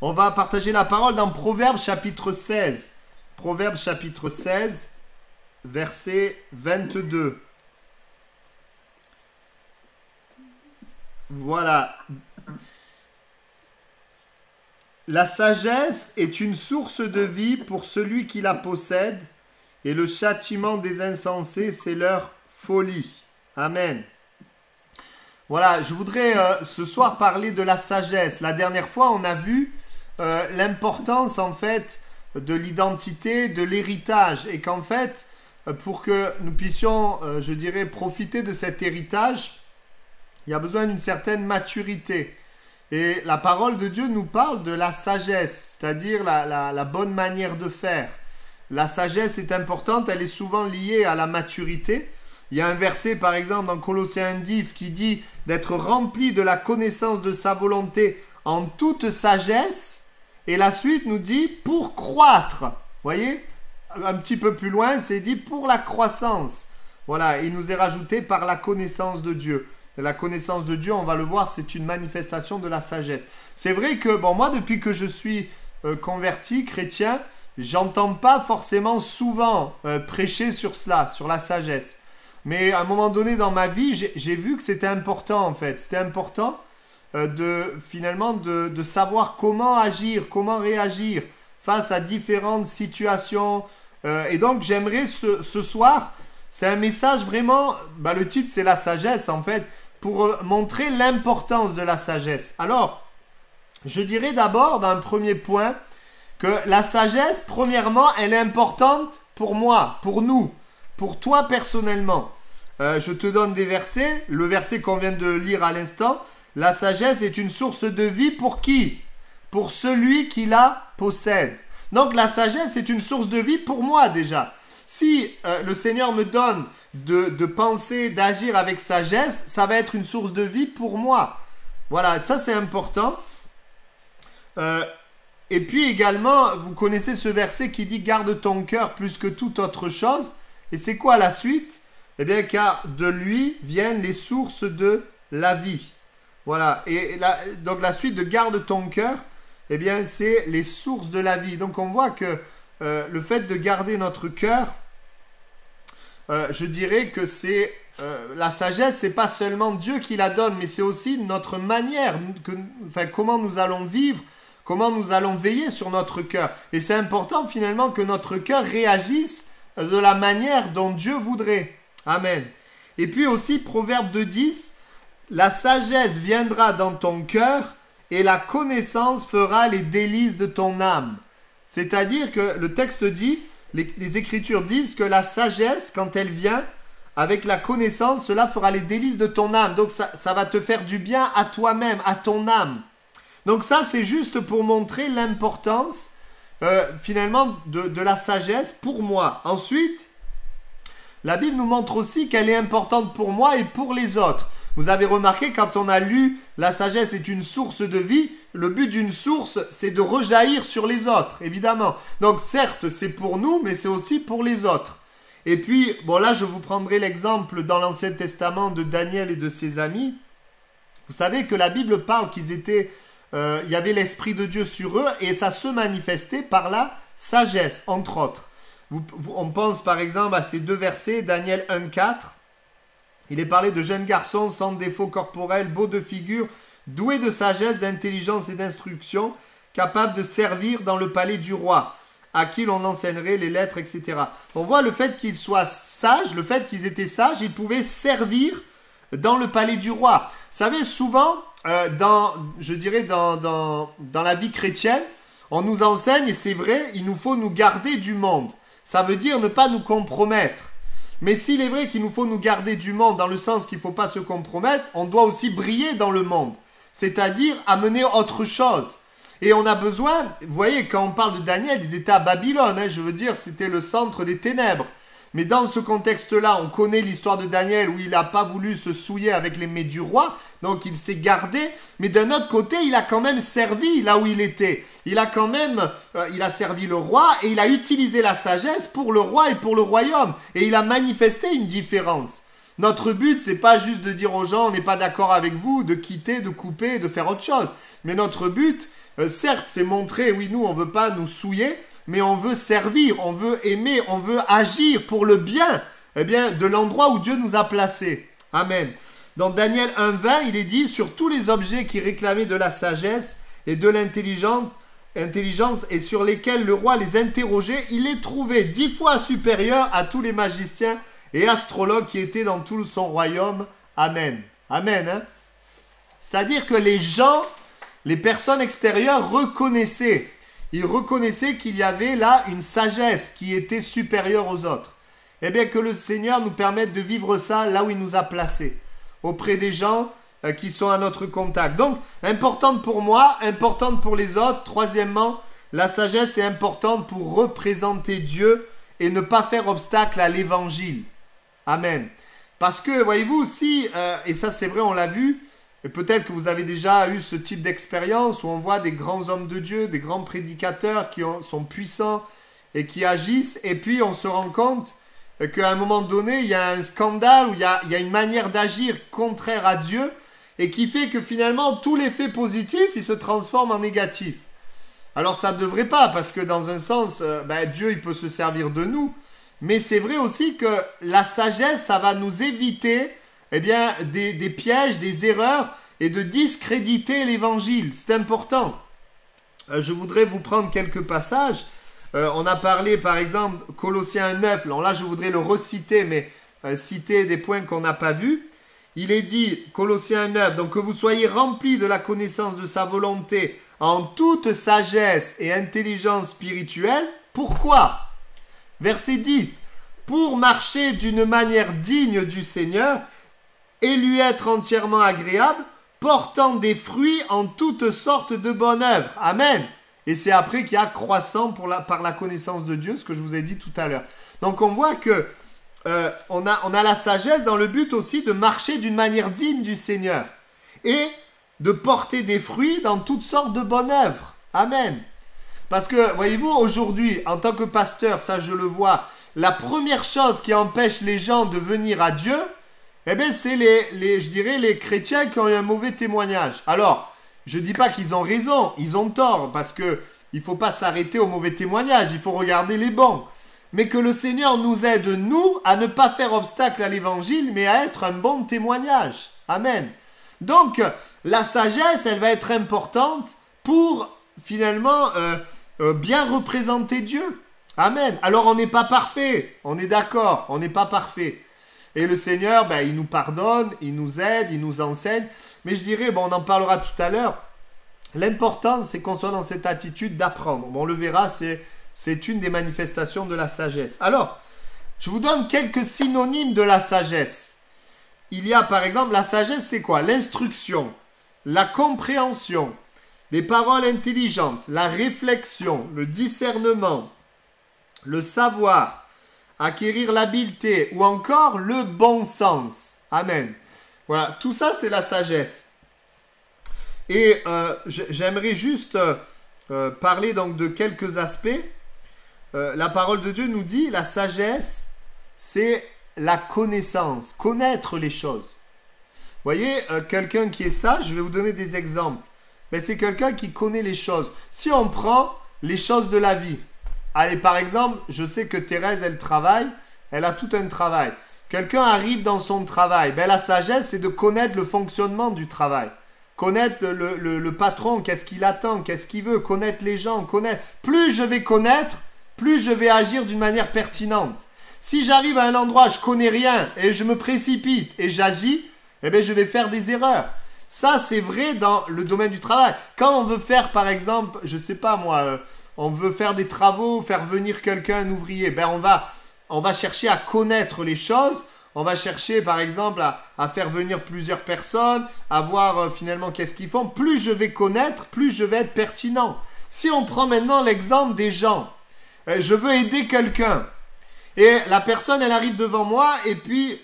On va partager la parole dans Proverbes chapitre 16. Proverbes chapitre 16, verset 22. Voilà. La sagesse est une source de vie pour celui qui la possède, et le châtiment des insensés, c'est leur folie. Amen. Voilà, je voudrais ce soir parler de la sagesse. La dernière fois, on a vu l'importance en fait de l'identité, de l'héritage, et qu'en fait, pour que nous puissions, je dirais, profiter de cet héritage, il y a besoin d'une certaine maturité. Et la parole de Dieu nous parle de la sagesse, c'est-à-dire la bonne manière de faire. La sagesse est importante, elle est souvent liée à la maturité. Il y a un verset, par exemple, dans Colossiens 10, qui dit d'être rempli de la connaissance de sa volonté en toute sagesse. Et la suite nous dit pour croître. Vous voyez, un petit peu plus loin, c'est dit pour la croissance. Voilà, il nous est rajouté par la connaissance de Dieu. Et la connaissance de Dieu, on va le voir, c'est une manifestation de la sagesse. C'est vrai que, bon, moi, depuis que je suis converti, chrétien, j'entends pas forcément souvent prêcher sur cela, sur la sagesse. Mais à un moment donné dans ma vie, j'ai vu que c'était important, en fait. C'était important finalement de savoir comment agir, comment réagir face à différentes situations. Et donc, j'aimerais ce soir, c'est un message vraiment, le titre, c'est la sagesse, en fait, pour montrer l'importance de la sagesse. Alors, je dirais d'abord, dans un premier point, que la sagesse, premièrement, elle est importante pour moi, pour nous, pour toi personnellement. Je te donne des versets. Le verset qu'on vient de lire à l'instant. La sagesse est une source de vie pour qui? Pour celui qui la possède. Donc la sagesse est une source de vie pour moi déjà. Si le Seigneur me donne de penser, d'agir avec sagesse, ça va être une source de vie pour moi. Voilà, ça c'est important. Et puis également, vous connaissez ce verset qui dit « Garde ton cœur plus que toute autre chose ». Et c'est quoi la suite? Eh bien, car de lui viennent les sources de la vie. Voilà, et donc la suite de « Garde ton cœur », eh bien, c'est les sources de la vie. Donc on voit que le fait de garder notre cœur, je dirais que c'est la sagesse, c'est pas seulement Dieu qui la donne, mais c'est aussi notre manière, comment nous allons vivre, comment nous allons veiller sur notre cœur. Et c'est important finalement que notre cœur réagisse de la manière dont Dieu voudrait. Amen. Et puis aussi, Proverbe 2,10, la sagesse viendra dans ton cœur et la connaissance fera les délices de ton âme. C'est-à-dire que le texte dit, les Écritures disent que la sagesse, quand elle vient, avec la connaissance, cela fera les délices de ton âme. Donc ça va te faire du bien à toi-même, à ton âme. Donc ça, c'est juste pour montrer l'importance, finalement, de la sagesse pour moi. Ensuite, la Bible nous montre aussi qu'elle est importante pour moi et pour les autres. Vous avez remarqué, quand on a lu « La sagesse est une source de vie », le but d'une source, c'est de rejaillir sur les autres, évidemment. Donc certes, c'est pour nous, mais c'est aussi pour les autres. Et puis, bon là, je vous prendrai l'exemple dans l'Ancien Testament de Daniel et de ses amis. Vous savez que la Bible parle qu'ils étaient... il y avait l'Esprit de Dieu sur eux et ça se manifestait par la sagesse, entre autres. On pense par exemple à ces deux versets, Daniel 1,4. Il est parlé de jeunes garçons sans défaut corporel, beaux de figure, doués de sagesse, d'intelligence et d'instruction, capables de servir dans le palais du roi, à qui l'on enseignerait les lettres, etc. On voit le fait qu'ils soient sages, le fait qu'ils étaient sages, ils pouvaient servir dans le palais du roi. Vous savez, souvent, dans la vie chrétienne, on nous enseigne, et c'est vrai, il nous faut nous garder du monde. Ça veut dire ne pas nous compromettre. Mais s'il est vrai qu'il nous faut nous garder du monde dans le sens qu'il ne faut pas se compromettre, on doit aussi briller dans le monde. C'est-à-dire amener autre chose. Et on a besoin, vous voyez, quand on parle de Daniel, ils étaient à Babylone, je veux dire, c'était le centre des ténèbres. Mais dans ce contexte-là, on connaît l'histoire de Daniel où il n'a pas voulu se souiller avec les mets du roi, donc il s'est gardé. Mais d'un autre côté, il a quand même servi là où il était. Il a servi le roi et il a utilisé la sagesse pour le roi et pour le royaume. Et il a manifesté une différence. Notre but, c'est pas juste de dire aux gens, on n'est pas d'accord avec vous, de quitter, de couper, de faire autre chose. Mais notre but, certes, c'est montrer, oui, nous, on ne veut pas nous souiller, mais on veut servir, on veut aimer, on veut agir pour le bien, eh bien, de l'endroit où Dieu nous a placés. Amen. Dans Daniel 1,20, il est dit, sur tous les objets qui réclamaient de la sagesse et de l'intelligence et sur lesquels le roi les interrogeait, il les trouvait 10 fois supérieurs à tous les magiciens et astrologues qui étaient dans tout son royaume. Amen. Amen. Hein? C'est-à-dire que les gens, les personnes extérieures reconnaissaient. Ils reconnaissaient qu'il y avait là une sagesse qui était supérieure aux autres. Eh bien, que le Seigneur nous permette de vivre ça là où il nous a placés, auprès des gens qui sont à notre contact. Donc, importante pour moi, importante pour les autres. Troisièmement, la sagesse est importante pour représenter Dieu et ne pas faire obstacle à l'évangile. Amen. Parce que, voyez-vous, si, et ça c'est vrai, on l'a vu, et peut-être que vous avez déjà eu ce type d'expérience où on voit des grands hommes de Dieu, des grands prédicateurs qui sont puissants et qui agissent, et puis on se rend compte qu'à un moment donné, il y a un scandale, où il y a une manière d'agir contraire à Dieu, et qui fait que finalement, tout l'effet positif, il se transforme en négatif. Alors ça ne devrait pas, parce que dans un sens, Dieu, il peut se servir de nous, mais c'est vrai aussi que la sagesse, ça va nous éviter des pièges, des erreurs, et de discréditer l'évangile. C'est important. Je voudrais vous prendre quelques passages. On a parlé, par exemple, Colossiens 9. Alors là, je voudrais le reciter, mais citer des points qu'on n'a pas vus. Il est dit, Colossiens 9, donc que vous soyez remplis de la connaissance de sa volonté en toute sagesse et intelligence spirituelle. Pourquoi? Verset 10. Pour marcher d'une manière digne du Seigneur et lui être entièrement agréable, portant des fruits en toutes sortes de bonnes œuvres. Amen. Et c'est après qu'il y a croissant par la connaissance de Dieu, ce que je vous ai dit tout à l'heure. Donc on voit que on a la sagesse dans le but aussi de marcher d'une manière digne du Seigneur et de porter des fruits dans toutes sortes de bonnes œuvres. Amen. Parce que, voyez-vous, aujourd'hui, en tant que pasteur, ça je le vois, la première chose qui empêche les gens de venir à Dieu, c'est les chrétiens qui ont eu un mauvais témoignage. Alors, je ne dis pas qu'ils ont raison, ils ont tort, parce qu'il ne faut pas s'arrêter au mauvais témoignage, il faut regarder les bons. Mais que le Seigneur nous aide, nous, à ne pas faire obstacle à l'évangile, mais à être un bon témoignage. Amen. Donc, la sagesse, elle va être importante pour, finalement, bien représenter Dieu. Amen. Alors, on n'est pas parfait, on est d'accord, on n'est pas parfait. Et le Seigneur, il nous pardonne, il nous aide, il nous enseigne. Mais je dirais, on en parlera tout à l'heure, l'important, c'est qu'on soit dans cette attitude d'apprendre. On le verra, c'est une des manifestations de la sagesse. Alors, je vous donne quelques synonymes de la sagesse. Il y a par exemple, la sagesse c'est quoi? L'instruction, la compréhension, les paroles intelligentes, la réflexion, le discernement, le savoir, acquérir l'habileté ou encore le bon sens. Amen. Voilà, tout ça c'est la sagesse. Et j'aimerais juste parler donc de quelques aspects. La parole de Dieu nous dit, la sagesse, c'est la connaissance, connaître les choses. Vous voyez, quelqu'un qui est sage, je vais vous donner des exemples. C'est quelqu'un qui connaît les choses. Si on prend les choses de la vie, allez, par exemple, je sais que Thérèse, elle travaille, elle a tout un travail. Quelqu'un arrive dans son travail, la sagesse, c'est de connaître le fonctionnement du travail. Connaître le patron, qu'est-ce qu'il attend, qu'est-ce qu'il veut, connaître les gens, connaître. Plus je vais connaître, plus je vais agir d'une manière pertinente. Si j'arrive à un endroit, je connais rien et je me précipite et j'agis, je vais faire des erreurs. Ça, c'est vrai dans le domaine du travail. Quand on veut faire, par exemple, je sais pas moi, on veut faire des travaux, faire venir quelqu'un, un ouvrier, on va chercher à connaître les choses. On va chercher, par exemple, à faire venir plusieurs personnes, à voir finalement qu'est-ce qu'ils font. Plus je vais connaître, plus je vais être pertinent. Si on prend maintenant l'exemple des gens, je veux aider quelqu'un. Et la personne, elle arrive devant moi et puis,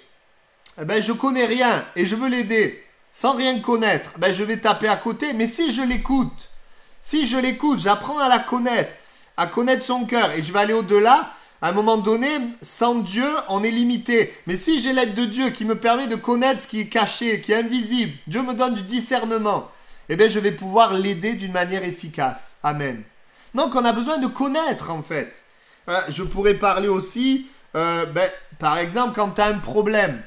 je connais rien et je veux l'aider. Sans rien connaître, je vais taper à côté. Mais si je l'écoute, j'apprends à la connaître, à connaître son cœur et je vais aller au-delà. À un moment donné, sans Dieu, on est limité. Mais si j'ai l'aide de Dieu qui me permet de connaître ce qui est caché, qui est invisible, Dieu me donne du discernement. eh bien, je vais pouvoir l'aider d'une manière efficace. Amen. Donc, on a besoin de connaître, en fait. Je pourrais parler aussi, par exemple, quand tu as un problème,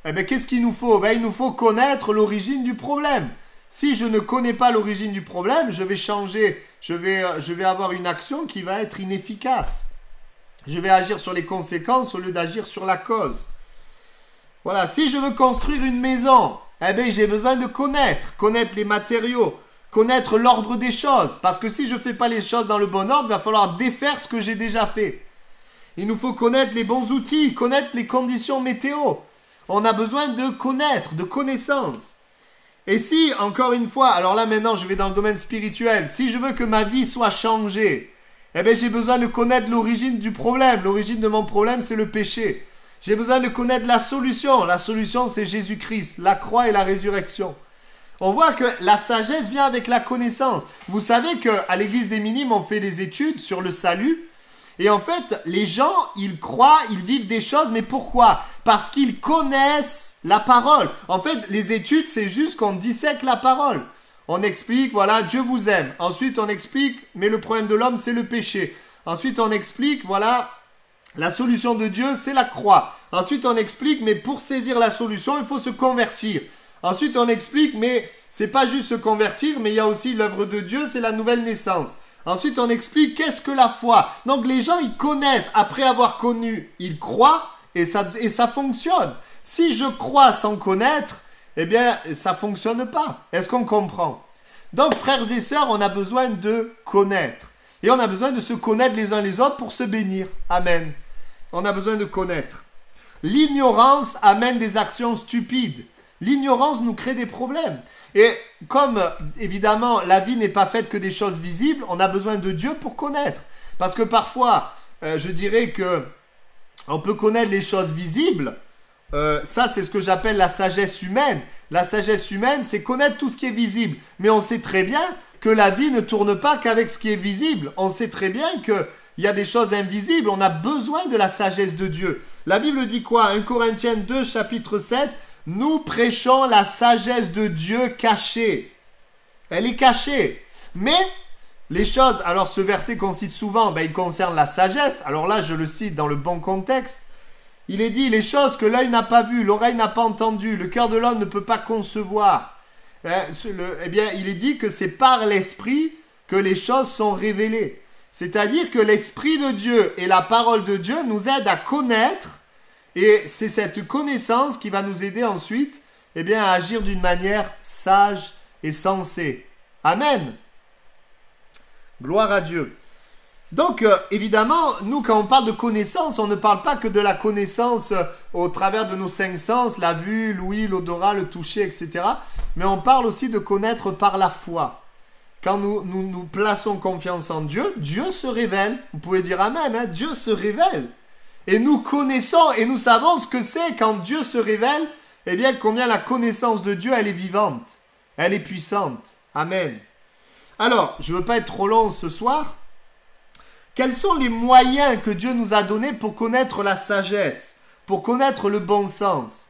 eh bien, qu'est-ce qu'il nous faut? Il nous faut connaître l'origine du problème. Si je ne connais pas l'origine du problème, je vais changer, je vais avoir une action qui va être inefficace. Je vais agir sur les conséquences au lieu d'agir sur la cause. Voilà, si je veux construire une maison, eh bien, j'ai besoin de connaître les matériaux, connaître l'ordre des choses. Parce que si je ne fais pas les choses dans le bon ordre, il va falloir défaire ce que j'ai déjà fait. Il nous faut connaître les bons outils, connaître les conditions météo. On a besoin de connaître, de connaissances. Et si, encore une fois, alors là maintenant je vais dans le domaine spirituel, si je veux que ma vie soit changée, eh bien j'ai besoin de connaître l'origine du problème. L'origine de mon problème, c'est le péché. J'ai besoin de connaître la solution. La solution, c'est Jésus-Christ, la croix et la résurrection. On voit que la sagesse vient avec la connaissance. Vous savez qu'à l'église des Minimes, on fait des études sur le salut. Et en fait, les gens, ils croient, ils vivent des choses, mais pourquoi? Parce qu'ils connaissent la parole. En fait, les études, c'est juste qu'on dissèque la parole. On explique, voilà, Dieu vous aime. Ensuite, on explique, mais le problème de l'homme, c'est le péché. Ensuite, on explique, voilà, la solution de Dieu, c'est la croix. Ensuite, on explique, mais pour saisir la solution, il faut se convertir. Ensuite, on explique, mais c'est pas juste se convertir, mais il y a aussi l'œuvre de Dieu, c'est la nouvelle naissance. Ensuite, on explique qu'est-ce que la foi. Donc, les gens, ils connaissent. Après avoir connu, ils croient et ça fonctionne. Si je crois sans connaître, eh bien, ça ne fonctionne pas. Est-ce qu'on comprend? Donc, frères et sœurs, on a besoin de connaître. Et on a besoin de se connaître les uns les autres pour se bénir. Amen. On a besoin de connaître. L'ignorance amène des actions stupides. L'ignorance nous crée des problèmes. Et comme, évidemment, la vie n'est pas faite que des choses visibles, on a besoin de Dieu pour connaître. Parce que parfois, je dirais que on peut connaître les choses visibles. Ça, c'est ce que j'appelle la sagesse humaine. La sagesse humaine, c'est connaître tout ce qui est visible. Mais on sait très bien que la vie ne tourne pas qu'avec ce qui est visible. On sait très bien qu'il y a des choses invisibles. On a besoin de la sagesse de Dieu. La Bible dit quoi? 1 Corinthiens 2, chapitre 7. Nous prêchons la sagesse de Dieu cachée. Elle est cachée. Mais les choses, alors ce verset qu'on cite souvent, il concerne la sagesse. Alors là, je le cite dans le bon contexte. Il est dit, les choses que l'œil n'a pas vues, l'oreille n'a pas entendues, le cœur de l'homme ne peut pas concevoir. Eh bien, il est dit que c'est par l'Esprit que les choses sont révélées. C'est-à-dire que l'Esprit de Dieu et la parole de Dieu nous aident à connaître. Et c'est cette connaissance qui va nous aider ensuite à agir d'une manière sage et sensée. Amen. Gloire à Dieu. Donc, évidemment, nous, quand on parle de connaissance, on ne parle pas que de la connaissance au travers de nos 5 sens, la vue, l'ouïe, l'odorat, le toucher, etc. Mais on parle aussi de connaître par la foi. Quand nous plaçons confiance en Dieu, Dieu se révèle. Vous pouvez dire Amen, hein? Dieu se révèle. Et nous connaissons et nous savons ce que c'est quand Dieu se révèle, combien la connaissance de Dieu, elle est vivante, elle est puissante. Amen. Alors, je ne veux pas être trop long ce soir. Quels sont les moyens que Dieu nous a donnés pour connaître la sagesse, pour connaître le bon sens?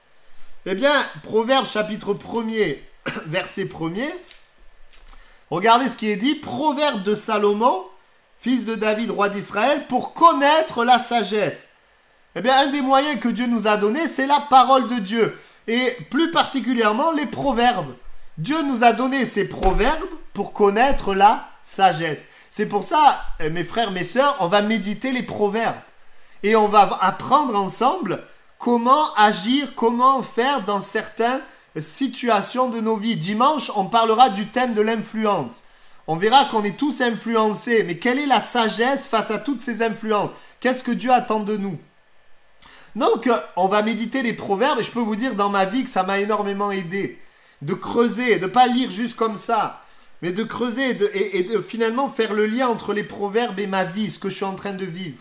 Proverbe chapitre 1er, verset 1er. Regardez ce qui est dit. Proverbe de Salomon, fils de David, roi d'Israël, pour connaître la sagesse. Un des moyens que Dieu nous a donné, c'est la parole de Dieu. Et plus particulièrement, les proverbes. Dieu nous a donné ces proverbes pour connaître la sagesse. C'est pour ça, mes frères, mes sœurs, on va méditer les proverbes. Et on va apprendre ensemble comment agir, comment faire dans certaines situations de nos vies. Dimanche, on parlera du thème de l'influence. On verra qu'on est tous influencés. Mais quelle est la sagesse face à toutes ces influences? Qu'est-ce que Dieu attend de nous? Donc, on va méditer les proverbes et je peux vous dire dans ma vie que ça m'a énormément aidé. De creuser, de ne pas lire juste comme ça, mais de creuser et de finalement faire le lien entre les proverbes et ma vie, ce que je suis en train de vivre.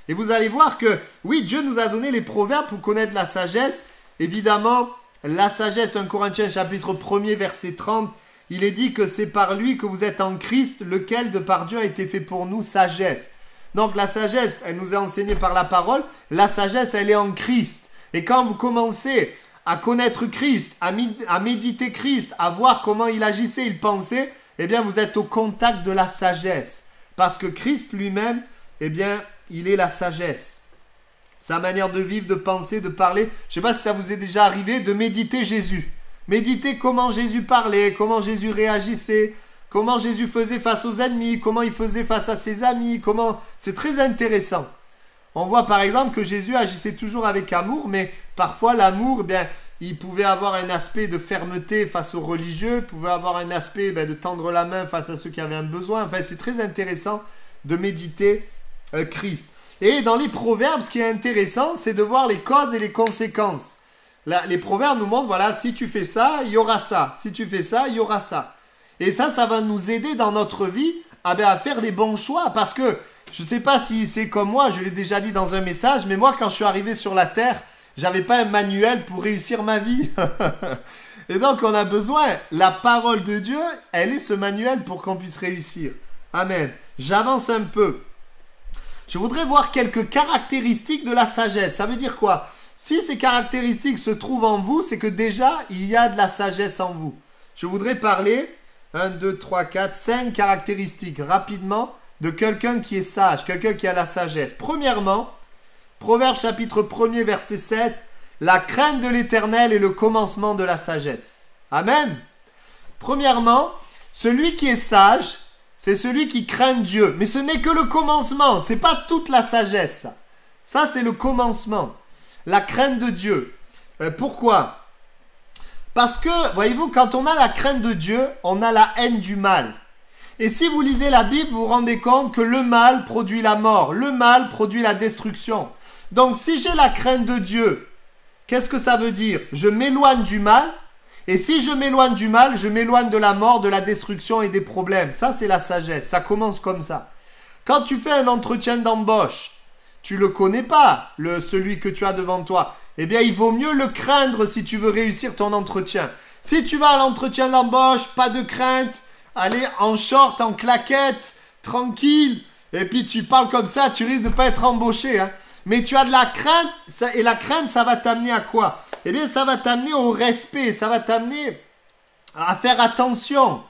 Et vous allez voir que, oui, Dieu nous a donné les proverbes pour connaître la sagesse. Évidemment, la sagesse, 1 Corinthiens chapitre 1er, verset 30, il est dit que c'est par lui que vous êtes en Christ, lequel de par Dieu a été fait pour nous sagesse. Donc la sagesse, elle nous est enseignée par la parole. La sagesse, elle est en Christ. Et quand vous commencez à connaître Christ, à méditer Christ, à voir comment il agissait, il pensait, eh bien vous êtes au contact de la sagesse. Parce que Christ lui-même, eh bien, il est la sagesse. Sa manière de vivre, de penser, de parler. Je ne sais pas si ça vous est déjà arrivé de méditer Jésus. Méditer comment Jésus parlait, comment Jésus réagissait, comment Jésus faisait face aux ennemis, comment il faisait face à ses amis, comment... C'est très intéressant. On voit par exemple que Jésus agissait toujours avec amour, mais parfois l'amour, eh bien, il pouvait avoir un aspect de fermeté face aux religieux, il pouvait avoir un aspect de tendre la main face à ceux qui avaient un besoin. Enfin, c'est très intéressant de méditer Christ. Et dans les proverbes, ce qui est intéressant, c'est de voir les causes et les conséquences. Là, les proverbes nous montrent, voilà, si tu fais ça, il y aura ça. Si tu fais ça, il y aura ça. Et ça va nous aider dans notre vie à faire les bons choix. Parce que, je ne sais pas si c'est comme moi, je l'ai déjà dit dans un message, mais moi, quand je suis arrivé sur la terre, j'avais pas un manuel pour réussir ma vie. Et donc, on a besoin, la parole de Dieu, elle est ce manuel pour qu'on puisse réussir. Amen. J'avance un peu. Je voudrais voir quelques caractéristiques de la sagesse. Ça veut dire quoi? Si ces caractéristiques se trouvent en vous, c'est que déjà, il y a de la sagesse en vous. Je voudrais parler, 1, 2, 3, 4, 5 caractéristiques rapidement de quelqu'un qui est sage, quelqu'un qui a la sagesse. Premièrement, Proverbe chapitre 1er, verset 7, la crainte de l'Éternel est le commencement de la sagesse. Amen. Premièrement, celui qui est sage, c'est celui qui craint Dieu. Mais ce n'est que le commencement, ce n'est pas toute la sagesse. Ça, c'est le commencement. La crainte de Dieu. Pourquoi? Parce que, voyez-vous, quand on a la crainte de Dieu, on a la haine du mal. Et si vous lisez la Bible, vous vous rendez compte que le mal produit la mort. Le mal produit la destruction. Donc, si j'ai la crainte de Dieu, qu'est-ce que ça veut dire? Je m'éloigne du mal. Et si je m'éloigne du mal, je m'éloigne de la mort, de la destruction et des problèmes. Ça, c'est la sagesse. Ça commence comme ça. Quand tu fais un entretien d'embauche, tu ne le connais pas, celui que tu as devant toi. Eh bien, il vaut mieux le craindre si tu veux réussir ton entretien. Si tu vas à l'entretien d'embauche, pas de crainte, allez en short, en claquette, tranquille, et puis tu parles comme ça, tu risques de ne pas être embauché. Hein. Mais tu as de la crainte, et la crainte, ça va t'amener à quoi? Eh bien, ça va t'amener au respect, ça va t'amener à faire attention.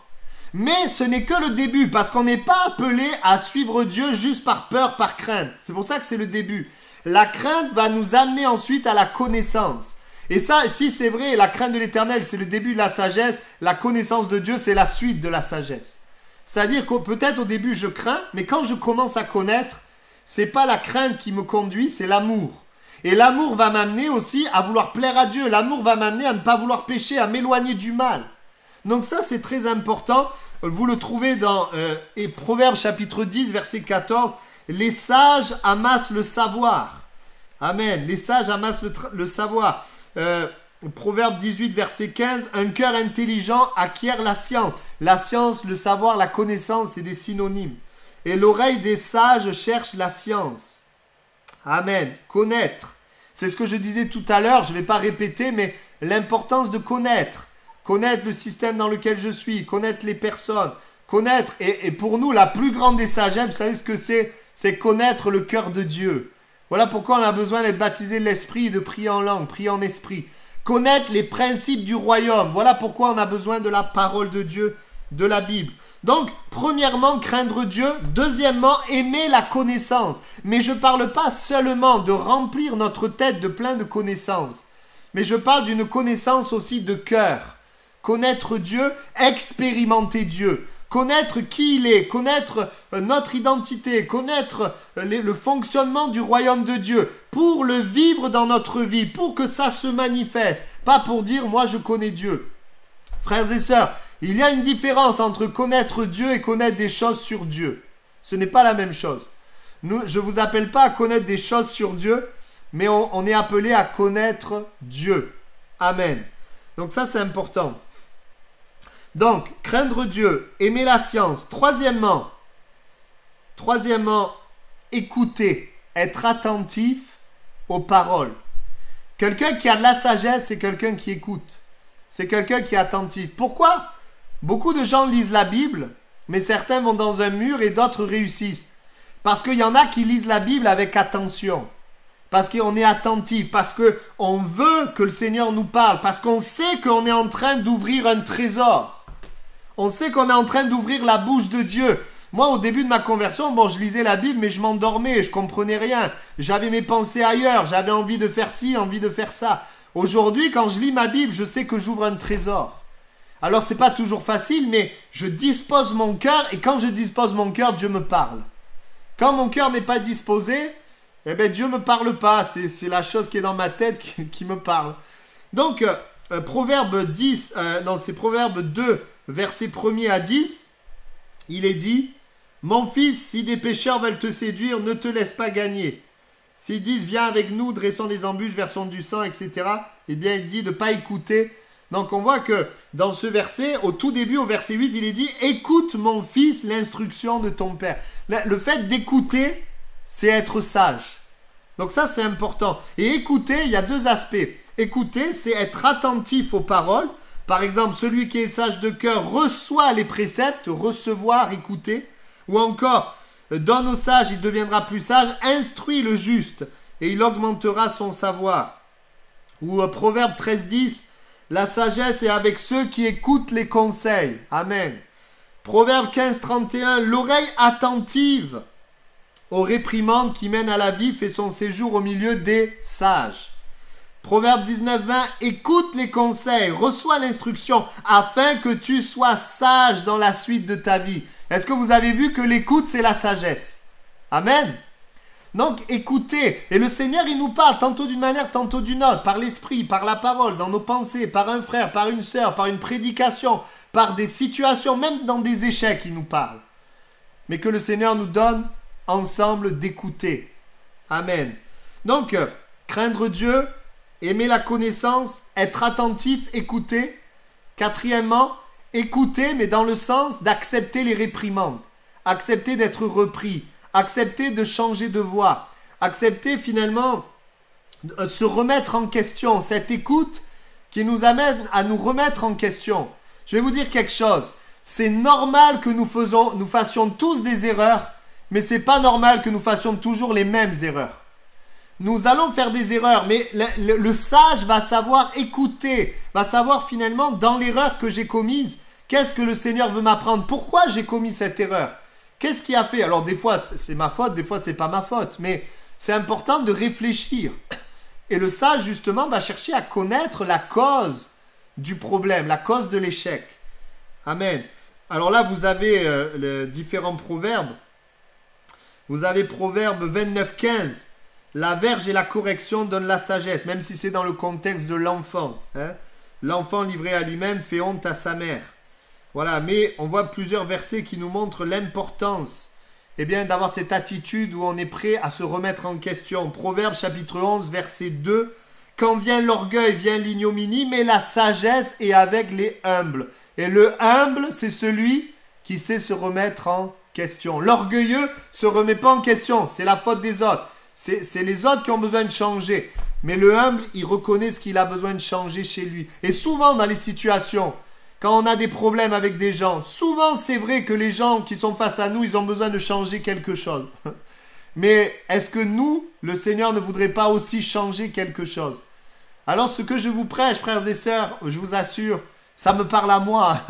Mais ce n'est que le début, parce qu'on n'est pas appelé à suivre Dieu juste par peur, par crainte. C'est pour ça que c'est le début. La crainte va nous amener ensuite à la connaissance. Et ça, si c'est vrai, la crainte de l'Éternel, c'est le début de la sagesse. La connaissance de Dieu, c'est la suite de la sagesse. C'est-à-dire que peut-être au début, je crains, mais quand je commence à connaître, c'est pas la crainte qui me conduit, c'est l'amour. Et l'amour va m'amener aussi à vouloir plaire à Dieu. L'amour va m'amener à ne pas vouloir pécher, à m'éloigner du mal. Donc ça, c'est très important. Vous le trouvez dans Proverbe chapitre 10, verset 14. Les sages amassent le savoir. Amen. Les sages amassent le savoir. Proverbe 18, verset 15. Un cœur intelligent acquiert la science. La science, le savoir, la connaissance, c'est des synonymes. Et l'oreille des sages cherche la science. Amen. Connaître. C'est ce que je disais tout à l'heure. Je ne vais pas répéter, mais l'importance de connaître. Connaître le système dans lequel je suis, connaître les personnes, connaître, et pour nous, la plus grande des sagesses, vous savez ce que c'est? C'est connaître le cœur de Dieu. Voilà pourquoi on a besoin d'être baptisé de l'esprit et de prier en langue, prier en esprit. Connaître les principes du royaume. Voilà pourquoi on a besoin de la parole de Dieu, de la Bible. Donc, premièrement, craindre Dieu. Deuxièmement, aimer la connaissance. Mais je ne parle pas seulement de remplir notre tête de plein de connaissances. Mais je parle d'une connaissance aussi de cœur. Connaître Dieu, expérimenter Dieu, connaître qui il est, connaître notre identité, connaître le fonctionnement du royaume de Dieu, pour le vivre dans notre vie, pour que ça se manifeste, pas pour dire moi je connais Dieu. Frères et sœurs, il y a une différence entre connaître Dieu et connaître des choses sur Dieu. Ce n'est pas la même chose. Je ne vous appelle pas à connaître des choses sur Dieu, mais on est appelé à connaître Dieu. Amen. Donc ça c'est important. Donc, craindre Dieu, aimer la science. Troisièmement, écouter, être attentif aux paroles. Quelqu'un qui a de la sagesse, c'est quelqu'un qui écoute. C'est quelqu'un qui est attentif. Pourquoi? Beaucoup de gens lisent la Bible, mais certains vont dans un mur et d'autres réussissent. Parce qu'il y en a qui lisent la Bible avec attention. parce qu'on est attentif, parce qu'on veut que le Seigneur nous parle, parce qu'on sait qu'on est en train d'ouvrir un trésor. On sait qu'on est en train d'ouvrir la bouche de Dieu. Moi, au début de ma conversion, bon, je lisais la Bible, mais je m'endormais, je comprenais rien. J'avais mes pensées ailleurs, j'avais envie de faire ci, envie de faire ça. Aujourd'hui, quand je lis ma Bible, je sais que j'ouvre un trésor. Alors, c'est pas toujours facile, mais je dispose mon cœur, et quand je dispose mon cœur, Dieu me parle. Quand mon cœur n'est pas disposé, eh bien, Dieu ne me parle pas. C'est la chose qui est dans ma tête qui me parle. Donc, Proverbe 10, c'est Proverbe 2, versets 1er à 10, il est dit, « Mon fils, si des pécheurs veulent te séduire, ne te laisse pas gagner. S'ils disent, viens avec nous, dressons des embûches, versons du sang, etc. » Eh bien, il dit de ne pas écouter. Donc, on voit que dans ce verset, au tout début, au verset 8, il est dit, « Écoute, mon fils, l'instruction de ton père. » Le fait d'écouter, c'est être sage. Donc ça, c'est important. Et écouter, il y a deux aspects. Écouter, c'est être attentif aux paroles. Par exemple, celui qui est sage de cœur reçoit les préceptes, recevoir, écouter. Ou encore, donne au sage, il deviendra plus sage, instruit le juste et il augmentera son savoir. Ou Proverbe 13:10, la sagesse est avec ceux qui écoutent les conseils. Amen. Proverbe 15:31, l'oreille attentive aux réprimandes qui mènent à la vie fait son séjour au milieu des sages. Proverbe 19:20, écoute les conseils, reçois l'instruction afin que tu sois sage dans la suite de ta vie. Est-ce que vous avez vu que l'écoute, c'est la sagesse? Amen. Donc, écoutez. Et le Seigneur, il nous parle tantôt d'une manière, tantôt d'une autre, par l'esprit, par la parole, dans nos pensées, par un frère, par une sœur, par une prédication, par des situations, même dans des échecs, il nous parle. Mais que le Seigneur nous donne ensemble d'écouter. Amen. Donc, craindre Dieu, aimer la connaissance, être attentif, écouter. Quatrièmement, écouter, mais dans le sens d'accepter les réprimandes, accepter d'être repris, accepter de changer de voie, accepter finalement de se remettre en question. Cette écoute qui nous amène à nous remettre en question. Je vais vous dire quelque chose. C'est normal que nous fassions tous des erreurs, mais c'est pas normal que nous fassions toujours les mêmes erreurs. Nous allons faire des erreurs, mais le sage va savoir écouter, va savoir finalement dans l'erreur que j'ai commise, qu'est-ce que le Seigneur veut m'apprendre, pourquoi j'ai commis cette erreur, qu'est-ce qui a fait. Alors des fois c'est ma faute, des fois c'est pas ma faute, mais c'est important de réfléchir. Et le sage justement va chercher à connaître la cause du problème, la cause de l'échec. Amen. Alors là vous avez les différents proverbes. Vous avez Proverbe 29:15. La verge et la correction donnent la sagesse, même si c'est dans le contexte de l'enfant. Hein? L'enfant livré à lui-même fait honte à sa mère. Voilà, mais on voit plusieurs versets qui nous montrent l'importance d'avoir cette attitude où on est prêt à se remettre en question. Proverbe chapitre 11, verset 2. Quand vient l'orgueil, vient l'ignominie, mais la sagesse est avec les humbles. Et le humble, c'est celui qui sait se remettre en question. L'orgueilleux ne se remet pas en question, c'est la faute des autres. C'est les autres qui ont besoin de changer. Mais le humble, il reconnaît ce qu'il a besoin de changer chez lui. Et souvent dans les situations, quand on a des problèmes avec des gens, souvent c'est vrai que les gens qui sont face à nous, ils ont besoin de changer quelque chose. Mais est-ce que nous, le Seigneur ne voudrait pas aussi changer quelque chose? Alors ce que je vous prêche, frères et sœurs, je vous assure, ça me parle à moi.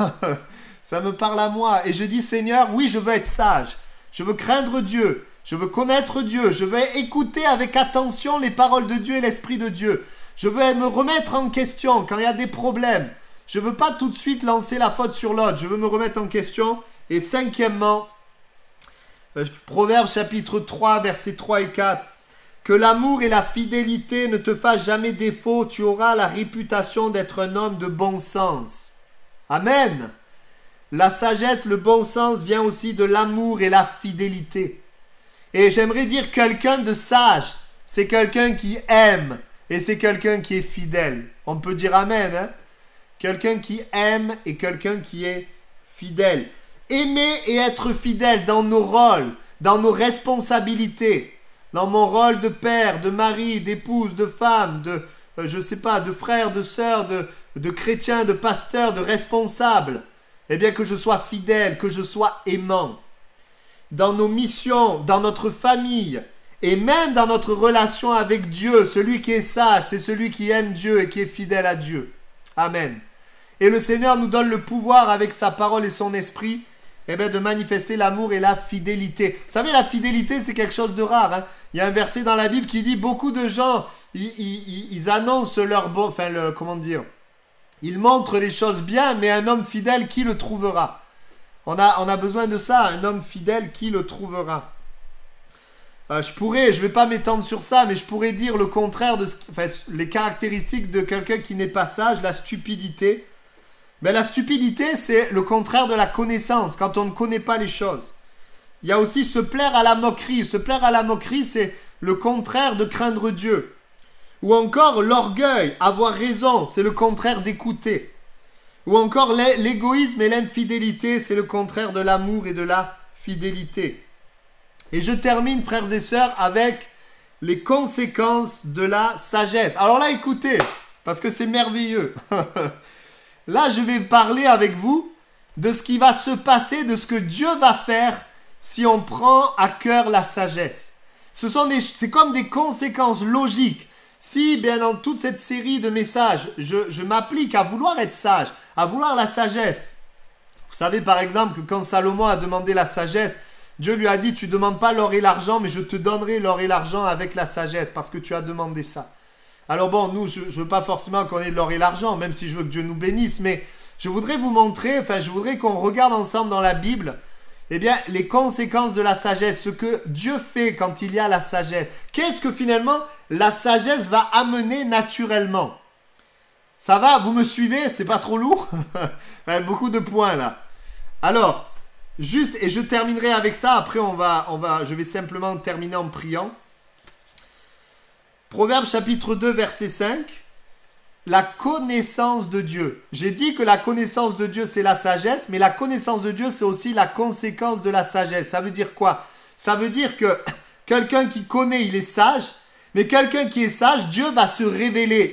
Ça me parle à moi. Et je dis, Seigneur, oui, je veux être sage. Je veux craindre Dieu. Je veux connaître Dieu. Je veux écouter avec attention les paroles de Dieu et l'Esprit de Dieu. Je veux me remettre en question quand il y a des problèmes. Je ne veux pas tout de suite lancer la faute sur l'autre. Je veux me remettre en question. Et cinquièmement, Proverbe chapitre 3, versets 3 et 4. Que l'amour et la fidélité ne te fassent jamais défaut. Tu auras la réputation d'être un homme de bon sens. Amen. La sagesse, le bon sens vient aussi de l'amour et la fidélité. Et j'aimerais dire quelqu'un de sage, c'est quelqu'un qui aime et c'est quelqu'un qui est fidèle. On peut dire amen, hein? Quelqu'un qui aime et quelqu'un qui est fidèle. Aimer et être fidèle dans nos rôles, dans nos responsabilités, dans mon rôle de père, de mari, d'épouse, de femme, de frère, de sœur, de chrétien, de pasteur, de responsable. Eh bien que je sois fidèle, que je sois aimant. Dans nos missions, dans notre famille, Et même dans notre relation avec Dieu, celui qui est sage, c'est celui qui aime Dieu et qui est fidèle à Dieu. Amen. Et le Seigneur nous donne le pouvoir avec sa parole et son esprit, de manifester l'amour et la fidélité. Vous savez, la fidélité, c'est quelque chose de rare. Hein. Il y a un verset dans la Bible qui dit, beaucoup de gens, ils annoncent leur ils montrent les choses bien, mais un homme fidèle, qui le trouvera? On a besoin de ça, un homme fidèle, qui le trouvera? Je ne vais pas m'étendre sur ça, mais je pourrais dire le contraire de les caractéristiques de quelqu'un qui n'est pas sage, la stupidité. Mais la stupidité, c'est le contraire de la connaissance, quand on ne connaît pas les choses. Il y a aussi se plaire à la moquerie. Se plaire à la moquerie, c'est le contraire de craindre Dieu. Ou encore l'orgueil, avoir raison, c'est le contraire d'écouter. Ou encore l'égoïsme et l'infidélité, c'est le contraire de l'amour et de la fidélité. Et je termine, frères et sœurs, avec les conséquences de la sagesse. Alors là, écoutez, parce que c'est merveilleux. Là, je vais parler avec vous de ce qui va se passer, de ce que Dieu va faire si on prend à cœur la sagesse. C'est comme des conséquences logiques. Si, bien dans toute cette série de messages, je m'applique à vouloir être sage, à vouloir la sagesse. Vous savez par exemple que quand Salomon a demandé la sagesse, Dieu lui a dit, tu ne demandes pas l'or et l'argent, mais je te donnerai l'or et l'argent avec la sagesse, parce que tu as demandé ça. Alors bon, nous, je ne veux pas forcément qu'on ait de l'or et l'argent, même si je veux que Dieu nous bénisse, mais je voudrais vous montrer, je voudrais qu'on regarde ensemble dans la Bible, les conséquences de la sagesse, ce que Dieu fait quand il y a la sagesse. Qu'est-ce que finalement la sagesse va amener naturellement? Ça va, vous me suivez? C'est pas trop lourd? Il y a beaucoup de points là. Alors, juste, et je terminerai avec ça, après je vais simplement terminer en priant. Proverbe chapitre 2, verset 5. La connaissance de Dieu. J'ai dit que la connaissance de Dieu, c'est la sagesse, mais la connaissance de Dieu, c'est aussi la conséquence de la sagesse. Ça veut dire quoi? Ça veut dire que quelqu'un qui connaît, il est sage, mais quelqu'un qui est sage, Dieu va se révéler.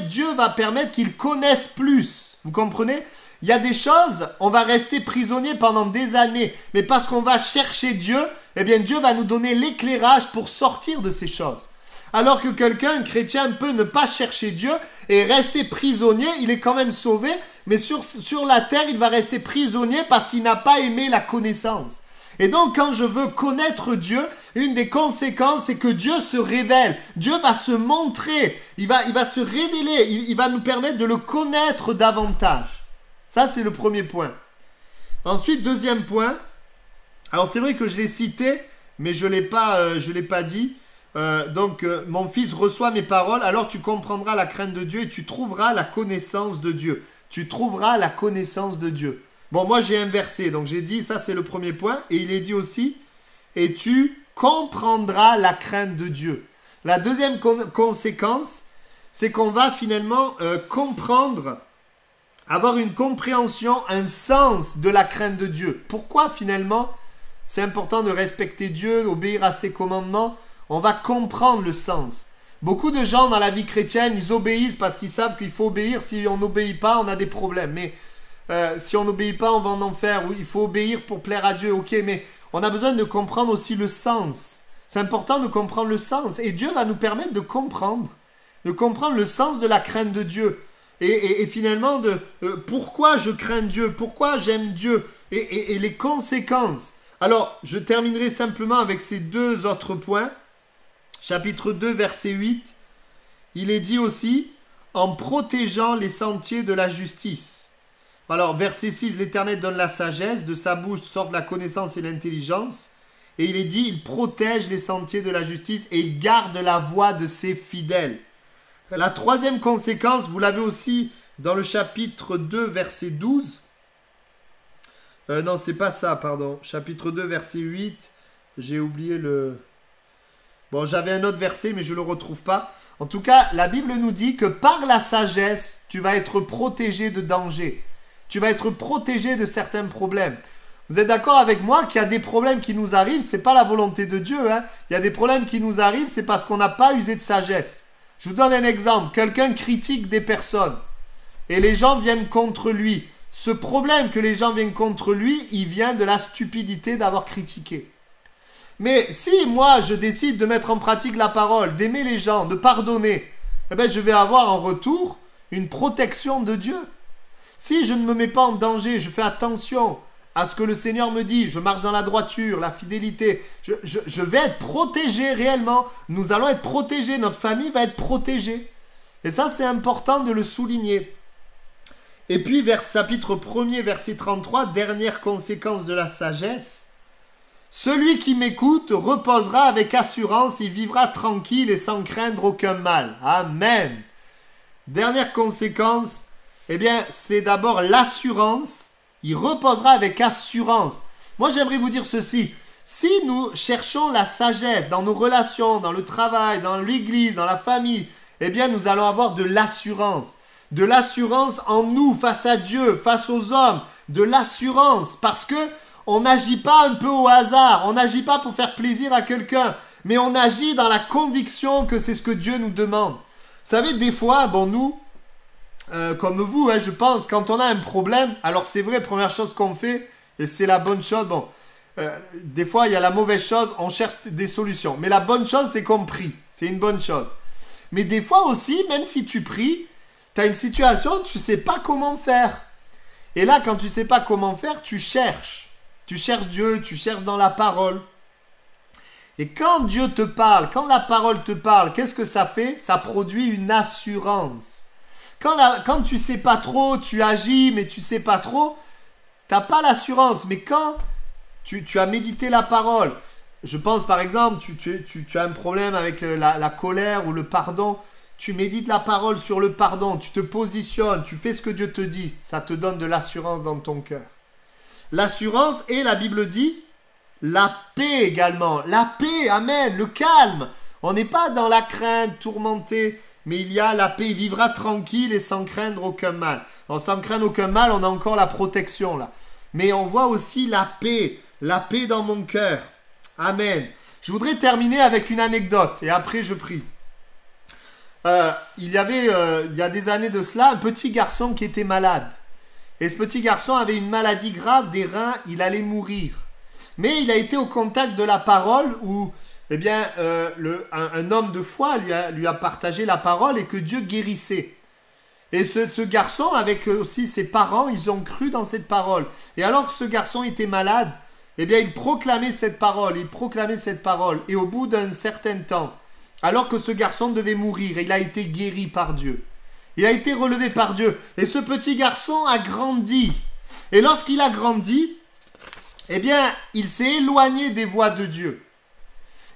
Dieu va permettre qu'il connaisse plus. Vous comprenez? Il y a des choses, on va rester prisonnier pendant des années, mais parce qu'on va chercher Dieu, Dieu va nous donner l'éclairage pour sortir de ces choses. Alors que quelqu'un, un chrétien, peut ne pas chercher Dieu et rester prisonnier, il est quand même sauvé, mais sur la terre, il va rester prisonnier parce qu'il n'a pas aimé la connaissance. Et donc, quand je veux connaître Dieu, une des conséquences, c'est que Dieu se révèle. Dieu va se montrer, il va se révéler, il va nous permettre de le connaître davantage. Ça, c'est le premier point. Ensuite, deuxième point. Alors, c'est vrai que je l'ai cité, mais je l'ai pas dit. Mon fils, reçois mes paroles, alors tu comprendras la crainte de Dieu et tu trouveras la connaissance de Dieu. Tu trouveras la connaissance de Dieu. Bon, moi j'ai inversé, donc j'ai dit, ça c'est le premier point, et il est dit aussi, et tu comprendras la crainte de Dieu. La deuxième conséquence, c'est qu'on va finalement comprendre, avoir une compréhension, un sens de la crainte de Dieu. Pourquoi finalement c'est important de respecter Dieu, d'obéir à ses commandements? On va comprendre le sens. Beaucoup de gens dans la vie chrétienne, ils obéissent parce qu'ils savent qu'il faut obéir. Si on n'obéit pas, on a des problèmes. Mais si on n'obéit pas, on va en enfer. Oui, il faut obéir pour plaire à Dieu. Ok, mais on a besoin de comprendre aussi le sens. C'est important de comprendre le sens. Et Dieu va nous permettre de comprendre le sens de la crainte de Dieu. Et finalement, pourquoi je crains Dieu, pourquoi j'aime Dieu et les conséquences. Alors, je terminerai simplement avec ces deux autres points. Chapitre 2, verset 8, il est dit aussi, en protégeant les sentiers de la justice. Alors, verset 6, l'Éternel donne la sagesse, de sa bouche sortent la connaissance et l'intelligence. Et il est dit, il protège les sentiers de la justice et il garde la voie de ses fidèles. La troisième conséquence, vous l'avez aussi dans le chapitre 2, verset 12. Non, c'est pas ça, pardon. Chapitre 2, verset 8, j'ai oublié le... Bon, j'avais un autre verset, mais je ne le retrouve pas. En tout cas, la Bible nous dit que par la sagesse, tu vas être protégé de danger. Tu vas être protégé de certains problèmes. Vous êtes d'accord avec moi qu'il y a des problèmes qui nous arrivent, ce n'est pas la volonté de Dieu. Hein. Il y a des problèmes qui nous arrivent, c'est parce qu'on n'a pas usé de sagesse. Je vous donne un exemple. Quelqu'un critique des personnes et les gens viennent contre lui. Ce problème que les gens viennent contre lui, il vient de la stupidité d'avoir critiqué. Mais si moi, je décide de mettre en pratique la parole, d'aimer les gens, de pardonner, eh bien, je vais avoir en retour une protection de Dieu. Si je ne me mets pas en danger, je fais attention à ce que le Seigneur me dit, je marche dans la droiture, la fidélité, je vais être protégé réellement. Nous allons être protégés, notre famille va être protégée. Et ça, c'est important de le souligner. Et puis, chapitre 1er, verset 33, dernière conséquence de la sagesse. Celui qui m'écoute reposera avec assurance, il vivra tranquille et sans craindre aucun mal. Amen. Dernière conséquence, eh bien, c'est d'abord l'assurance. Il reposera avec assurance. Moi, j'aimerais vous dire ceci. Si nous cherchons la sagesse dans nos relations, dans le travail, dans l'église, dans la famille, eh bien, nous allons avoir de l'assurance. De l'assurance en nous, face à Dieu, face aux hommes. De l'assurance, parce que on n'agit pas un peu au hasard. On n'agit pas pour faire plaisir à quelqu'un. Mais on agit dans la conviction que c'est ce que Dieu nous demande. Vous savez, des fois, bon, nous, comme vous, je pense, quand on a un problème, alors c'est vrai, première chose qu'on fait, et c'est la bonne chose, bon, des fois, il y a la mauvaise chose, on cherche des solutions. Mais la bonne chose, c'est qu'on prie. C'est une bonne chose. Mais des fois aussi, même si tu pries, tu as une situation, tu ne sais pas comment faire. Et là, quand tu ne sais pas comment faire, tu cherches. Tu cherches Dieu, tu cherches dans la parole. Et quand Dieu te parle, quand la parole te parle, qu'est-ce que ça fait? Ça produit une assurance. Quand tu ne sais pas trop, tu agis, mais tu ne sais pas trop, tu n'as pas l'assurance. Mais quand tu as médité la parole, je pense par exemple, tu as un problème avec la colère ou le pardon, tu médites la parole sur le pardon, tu te positionnes, tu fais ce que Dieu te dit, ça te donne de l'assurance dans ton cœur. L'assurance, et la Bible dit, la paix également. La paix, amen, le calme. On n'est pas dans la crainte, tourmenté, mais il y a la paix. Il vivra tranquille et sans craindre aucun mal. Alors, sans craindre aucun mal, on a encore la protection là. Mais on voit aussi la paix dans mon cœur. Amen. Je voudrais terminer avec une anecdote et après je prie. Il y a des années de cela, un petit garçon qui était malade. Et ce petit garçon avait une maladie grave des reins, il allait mourir. Mais il a été au contact de la parole où eh bien, un homme de foi lui a partagé la parole et que Dieu guérissait. Et ce garçon, avec aussi ses parents, ils ont cru dans cette parole. Et alors que ce garçon était malade, eh bien, il proclamait cette parole. Et au bout d'un certain temps, alors que ce garçon devait mourir, il a été guéri par Dieu. Il a été relevé par Dieu. Et ce petit garçon a grandi. Et lorsqu'il a grandi, eh bien, il s'est éloigné des voies de Dieu.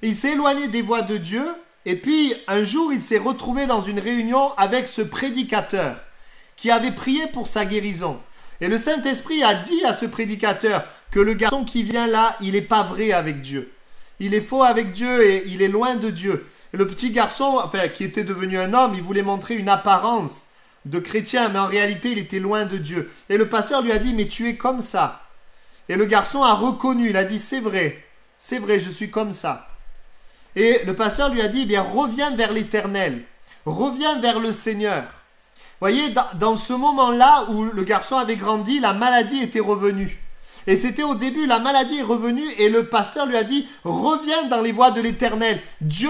Il s'est éloigné des voies de Dieu. Et puis, un jour, il s'est retrouvé dans une réunion avec ce prédicateur qui avait prié pour sa guérison. Et le Saint-Esprit a dit à ce prédicateur que le garçon qui vient là, il n'est pas vrai avec Dieu. Il est faux avec Dieu et il est loin de Dieu. Et le petit garçon, qui était devenu un homme, il voulait montrer une apparence de chrétien, mais en réalité, il était loin de Dieu. Et le pasteur lui a dit, mais tu es comme ça. Et le garçon a reconnu, il a dit, c'est vrai, je suis comme ça. Et le pasteur lui a dit, eh bien, reviens vers l'Éternel, reviens vers le Seigneur. Vous voyez, dans ce moment-là où le garçon avait grandi, la maladie était revenue. Et c'était au début, la maladie est revenue et le pasteur lui a dit, reviens dans les voies de l'Éternel. Dieu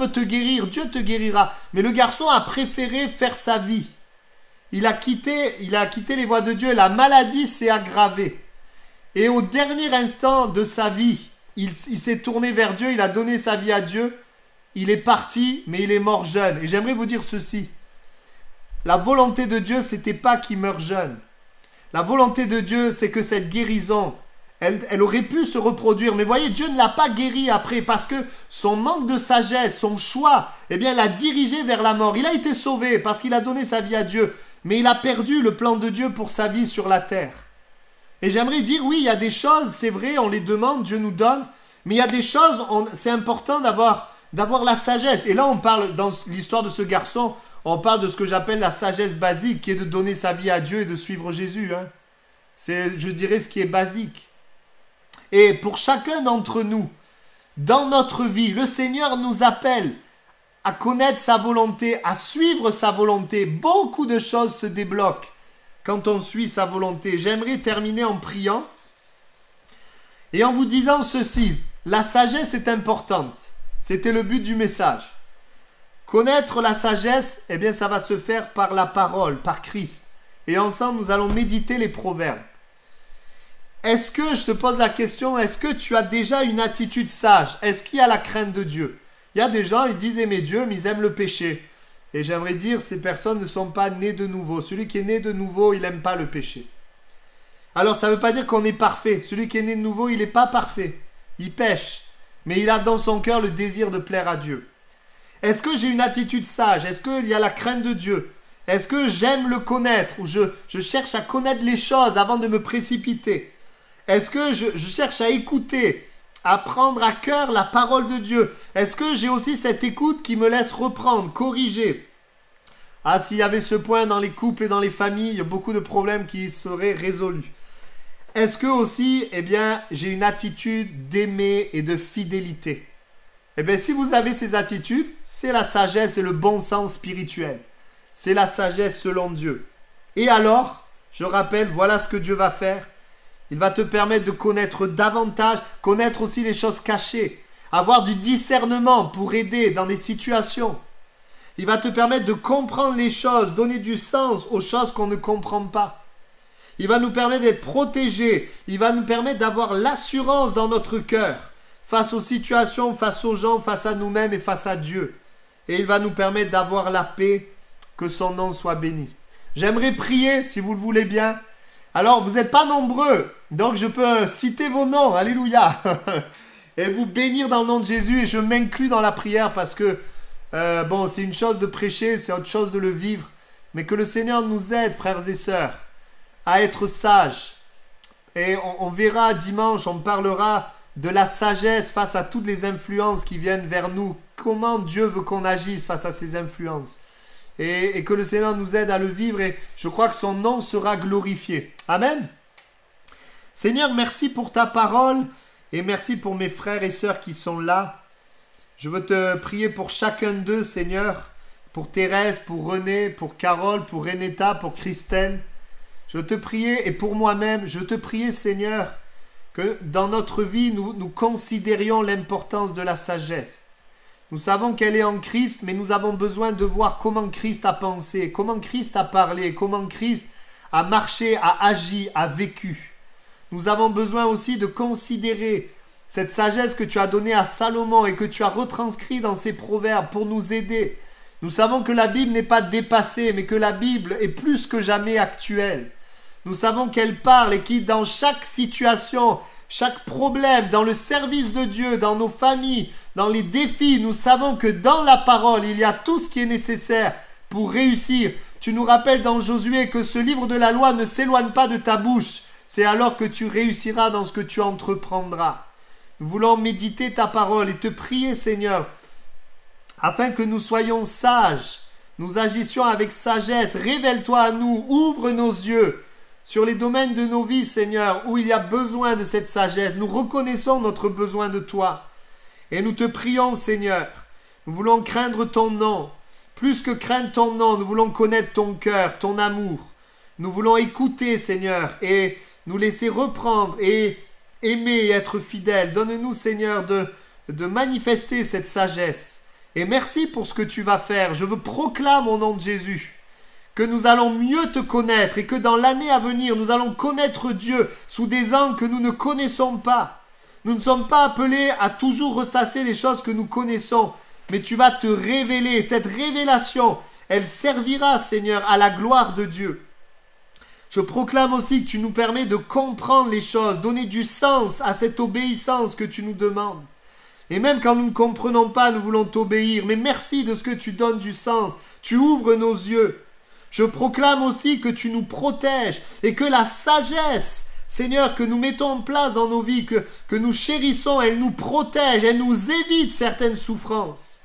veut te guérir, Dieu te guérira. Mais le garçon a préféré faire sa vie. Il a quitté les voies de Dieu. La maladie s'est aggravée. Et au dernier instant de sa vie, il s'est tourné vers Dieu, il a donné sa vie à Dieu. Il est parti, mais il est mort jeune. Et j'aimerais vous dire ceci. La volonté de Dieu, c'était pas qu'il meure jeune. La volonté de Dieu, c'est que cette guérison, elle aurait pu se reproduire. Mais voyez, Dieu ne l'a pas guéri après parce que son manque de sagesse, son choix, eh bien, l'a dirigé vers la mort. Il a été sauvé parce qu'il a donné sa vie à Dieu. Mais il a perdu le plan de Dieu pour sa vie sur la terre. Et j'aimerais dire, oui, il y a des choses, c'est vrai, on les demande, Dieu nous donne. Mais il y a des choses, c'est important d'avoir la sagesse. Et là, on parle, dans l'histoire de ce garçon, on parle de ce que j'appelle la sagesse basique, qui est de donner sa vie à Dieu et de suivre Jésus. C'est, je dirais, ce qui est basique. Et pour chacun d'entre nous, dans notre vie, le Seigneur nous appelle à connaître sa volonté, à suivre sa volonté. Beaucoup de choses se débloquent quand on suit sa volonté. J'aimerais terminer en priant et en vous disant ceci. la sagesse est importante. C'était le but du message. Connaître la sagesse, eh bien, ça va se faire par la parole, par Christ. Et ensemble, nous allons méditer les proverbes. Est-ce que, je te pose la question, est-ce que tu as déjà une attitude sage? Est-ce qu'il y a la crainte de Dieu? Il y a des gens, ils disent aimer Dieu, mais ils aiment le péché. Et j'aimerais dire, ces personnes ne sont pas nées de nouveau. Celui qui est né de nouveau, il n'aime pas le péché. Alors, ça ne veut pas dire qu'on est parfait. Celui qui est né de nouveau, il n'est pas parfait. Il pêche. Mais il a dans son cœur le désir de plaire à Dieu. Est-ce que j'ai une attitude sage? Est-ce qu'il y a la crainte de Dieu? Est-ce que j'aime le connaître? Ou je cherche à connaître les choses avant de me précipiter? Est-ce que je cherche à écouter, à prendre à cœur la parole de Dieu? Est-ce que j'ai aussi cette écoute qui me laisse reprendre, corriger? Ah, s'il y avait ce point dans les couples et dans les familles, il y a beaucoup de problèmes qui seraient résolus. Est-ce que aussi, eh bien, j'ai une attitude d'aimer et de fidélité? Eh bien, si vous avez ces attitudes, c'est la sagesse et le bon sens spirituel. C'est la sagesse selon Dieu. Et alors, je rappelle, voilà ce que Dieu va faire. Il va te permettre de connaître davantage, connaître aussi les choses cachées, avoir du discernement pour aider dans des situations. Il va te permettre de comprendre les choses, donner du sens aux choses qu'on ne comprend pas. Il va nous permettre d'être protégés. Il va nous permettre d'avoir l'assurance dans notre cœur face aux situations, face aux gens, face à nous-mêmes et face à Dieu. Et il va nous permettre d'avoir la paix, que son nom soit béni. J'aimerais prier, si vous le voulez bien. Alors, vous n'êtes pas nombreux, donc je peux citer vos noms, alléluia, et vous bénir dans le nom de Jésus, et je m'inclus dans la prière parce que, bon, c'est une chose de prêcher, c'est autre chose de le vivre, mais que le Seigneur nous aide, frères et sœurs, à être sages. Et on verra dimanche, on parlera de la sagesse face à toutes les influences qui viennent vers nous, comment Dieu veut qu'on agisse face à ces influences. Et que le Seigneur nous aide à le vivre et je crois que son nom sera glorifié. Amen. Seigneur, merci pour ta parole et merci pour mes frères et sœurs qui sont là. Je veux te prier pour chacun d'eux, Seigneur, pour Thérèse, pour René, pour Carole, pour Renetta, pour Christelle. Je veux te prier et pour moi-même, je veux te prier, Seigneur, que dans notre vie, nous considérions l'importance de la sagesse. Nous savons qu'elle est en Christ, mais nous avons besoin de voir comment Christ a pensé, comment Christ a parlé, comment Christ a marché, a agi, a vécu. Nous avons besoin aussi de considérer cette sagesse que tu as donnée à Salomon et que tu as retranscrit dans ses proverbes pour nous aider. Nous savons que la Bible n'est pas dépassée, mais que la Bible est plus que jamais actuelle. Nous savons qu'elle parle et qu'il dans chaque situation, chaque problème, dans le service de Dieu, dans nos familles, dans les défis, nous savons que dans la parole, il y a tout ce qui est nécessaire pour réussir. Tu nous rappelles dans Josué que ce livre de la loi ne s'éloigne pas de ta bouche. C'est alors que tu réussiras dans ce que tu entreprendras. Nous voulons méditer ta parole et te prier, Seigneur, afin que nous soyons sages. Nous agissions avec sagesse. Révèle-toi à nous, ouvre nos yeux sur les domaines de nos vies, Seigneur, où il y a besoin de cette sagesse. Nous reconnaissons notre besoin de toi. Et nous te prions, Seigneur, nous voulons craindre ton nom. Plus que craindre ton nom, nous voulons connaître ton cœur, ton amour. Nous voulons écouter, Seigneur, et nous laisser reprendre et aimer et être fidèles. Donne-nous, Seigneur, de manifester cette sagesse. Et merci pour ce que tu vas faire. Je veux proclamer au nom de Jésus que nous allons mieux te connaître et que dans l'année à venir, nous allons connaître Dieu sous des angles que nous ne connaissons pas. Nous ne sommes pas appelés à toujours ressasser les choses que nous connaissons, mais tu vas te révéler. Cette révélation, elle servira, Seigneur, à la gloire de Dieu. Je proclame aussi que tu nous permets de comprendre les choses, donner du sens à cette obéissance que tu nous demandes. Et même quand nous ne comprenons pas, nous voulons t'obéir. Mais merci de ce que tu donnes du sens. Tu ouvres nos yeux. Je proclame aussi que tu nous protèges et que la sagesse, Seigneur, que nous mettons en place dans nos vies, que nous chérissons, elle nous protège, elle nous évite certaines souffrances.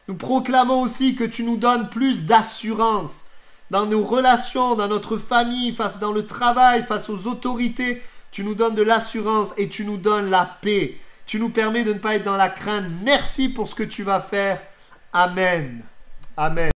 Nous proclamons aussi que tu nous donnes plus d'assurance dans nos relations, dans notre famille, dans le travail, face aux autorités. Tu nous donnes de l'assurance et tu nous donnes la paix. Tu nous permets de ne pas être dans la crainte. Merci pour ce que tu vas faire. Amen. Amen.